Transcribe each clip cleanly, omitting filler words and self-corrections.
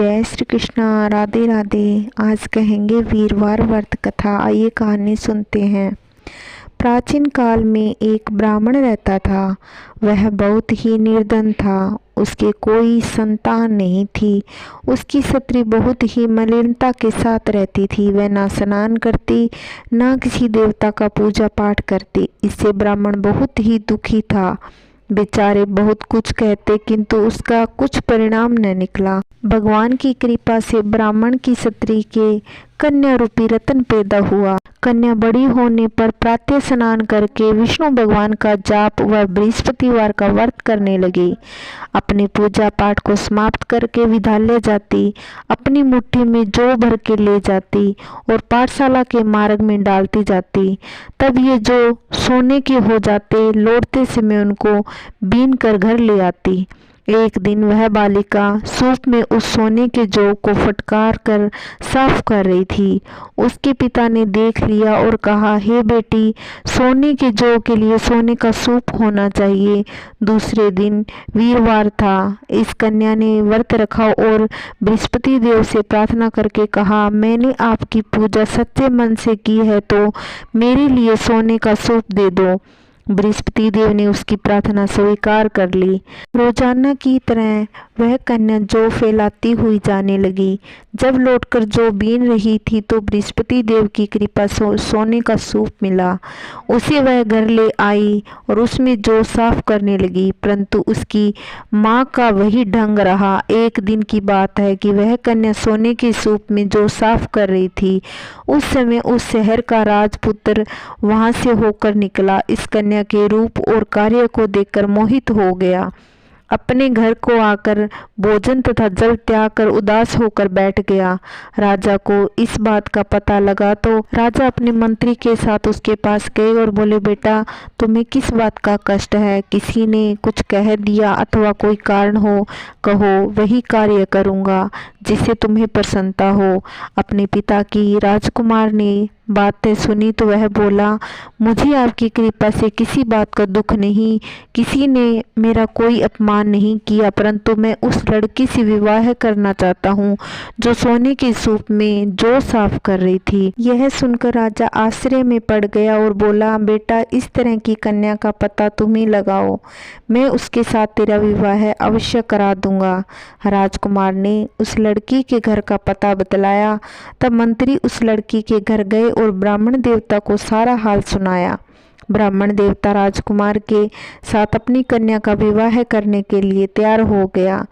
जय श्री कृष्णा। राधे राधे। आज कहेंगे वीरवार व्रत कथा। आइए कहानी सुनते हैं। प्राचीन काल में एक ब्राह्मण रहता था। वह बहुत ही निर्धन था। उसके कोई संतान नहीं थी। उसकी स्त्री बहुत ही मलिनता के साथ रहती थी। वह ना स्नान करती, ना किसी देवता का पूजा पाठ करती। इससे ब्राह्मण बहुत ही दुखी था। बेचारे बहुत कुछ कहते किंतु उसका कुछ परिणाम न निकला। भगवान की कृपा से ब्राह्मण की स्त्री के कन्या रूपी रत्न पैदा हुआ। कन्या बड़ी होने पर प्रातः स्नान करके विष्णु भगवान का जाप व बृहस्पतिवार का व्रत करने लगी। अपने पूजा पाठ को समाप्त करके विद्यालय जाती, अपनी मुट्ठी में जौ भर के ले जाती और पाठशाला के मार्ग में डालती जाती। तब ये जौ सोने के हो जाते। लौटते समय उनको बीन कर घर ले आती। एक दिन वह बालिका सूप में उस सोने के जौ को फटकार कर साफ कर रही थी। उसके पिता ने देख लिया और कहा, हे बेटी, सोने के जौ के लिए सोने का सूप होना चाहिए। दूसरे दिन वीरवार था। इस कन्या ने व्रत रखा और बृहस्पति देव से प्रार्थना करके कहा, मैंने आपकी पूजा सच्चे मन से की है तो मेरे लिए सोने का सूप दे दो। बृहस्पति देव ने उसकी प्रार्थना स्वीकार कर ली। रोजाना की तरह वह कन्या जौ फैलाती हुई जाने लगी। जब लौटकर जौ बीन रही थी तो बृहस्पति देव की कृपा सोने का सूप मिला। उसे वह घर ले आई और उसमें जौ साफ करने लगी, परंतु उसकी माँ का वही ढंग रहा। एक दिन की बात है कि वह कन्या सोने के सूप में जौ साफ कर रही थी। उस समय उस शहर का राजपुत्र वहां से होकर निकला। इस कन्या के रूप और कार्य को देखकर मोहित हो गया। अपने घर को आकर भोजन तथा जल त्याग कर उदास होकर बैठ गया। राजा को इस बात का पता लगा तो राजा अपने मंत्री के साथ उसके पास गए और बोले, बेटा, तुम्हें किस बात का कष्ट है? किसी ने कुछ कह दिया अथवा कोई कारण हो, कहो, वही कार्य करूँगा जिससे तुम्हें प्रसन्नता हो। अपने पिता की राजकुमार ने बातें सुनी तो वह बोला, मुझे आपकी कृपा से किसी बात का दुख नहीं, किसी ने मेरा कोई अपमान नहीं किया, परंतु मैं उस लड़की से विवाह करना चाहता हूँ जो सोने के सूप में जौ साफ कर रही थी। यह सुनकर राजा आश्चर्य में पड़ गया और बोला, बेटा, इस तरह की कन्या का पता तुम ही लगाओ, मैं उसके साथ तेरा विवाह अवश्य करा दूंगा। राजकुमार ने उस लड़की के घर का पता बतलाया। तब मंत्री उस लड़की के घर गए और ब्राह्मण देवता को सारा हाल सुनाया। ब्राह्मण देवता राजकुमार के साथ अपनी कन्या का विवाह करने के लिए तैयार हो गया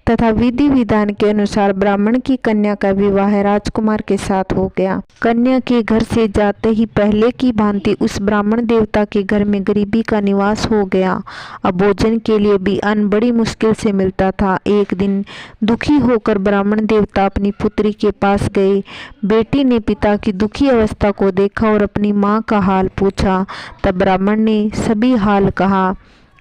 तथा विधि विधान के अनुसार ब्राह्मण की कन्या का विवाह राजकुमार के साथ हो गया। कन्या के घर से जाते ही पहले की भांति उस ब्राह्मण देवता के घर में गरीबी का निवास हो गया। अब भोजन के लिए भी अन्न बड़ी मुश्किल से मिलता था। एक दिन दुखी होकर ब्राह्मण देवता अपनी पुत्री के पास गए। बेटी ने पिता की दुखी अवस्था को देखा और अपनी माँ का हाल पूछा। तब ब्राह्मण ने सभी हाल कहा।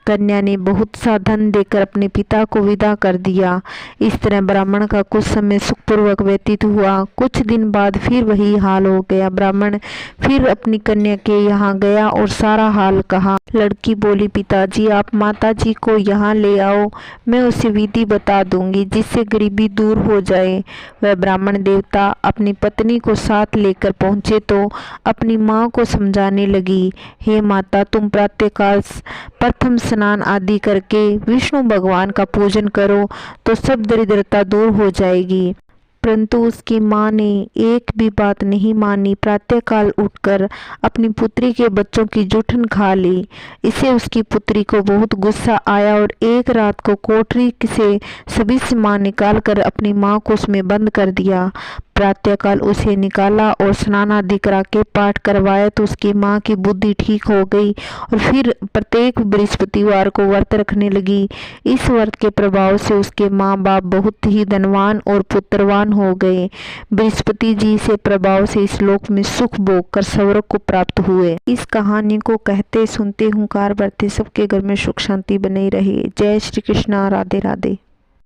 कन्या ने बहुत सा धन देकर अपने पिता को विदा कर दिया। इस तरह ब्राह्मण का कुछ समय सुखपूर्वक व्यतीत हुआ। कुछ दिन बाद फिर वही हाल हो गया। ब्राह्मण फिर अपनी कन्या के यहाँ गया और सारा हाल कहा। लड़की बोली, पिताजी, आप माताजी को यहाँ ले आओ, मैं उसे विधि बता दूंगी जिससे गरीबी दूर हो जाए। वह ब्राह्मण देवता अपनी पत्नी को साथ लेकर पहुँचे तो अपनी माँ को समझाने लगी, हे माता, तुम प्रातःकाल प्रथम स्नान आदि करके विष्णु भगवान का पूजन करो तो सब दरिद्रता दूर हो जाएगी। परंतु उसकी माँ ने एक भी बात नहीं मानी। प्रातःकाल उठकर अपनी पुत्री के बच्चों की जूठन खा ली। इससे उसकी पुत्री को बहुत गुस्सा आया और एक रात को कोठरी से सभी सामान निकाल कर अपनी माँ को उसमें बंद कर दिया। प्रातःकाल उसे निकाला और स्नान आदि करा के पाठ करवाया तो उसकी माँ की बुद्धि ठीक हो गई और फिर प्रत्येक बृहस्पतिवार को व्रत रखने लगी। इस व्रत के प्रभाव से उसके माँ बाप बहुत ही धनवान और पुत्रवान हो गए। बृहस्पति जी से प्रभाव से इस लोक में सुख भोग कर स्वर्ग को प्राप्त हुए। इस कहानी को कहते सुनते हुंकार भरते सबके घर में सुख शांति बनी रहे। जय श्री कृष्णा। राधे राधे।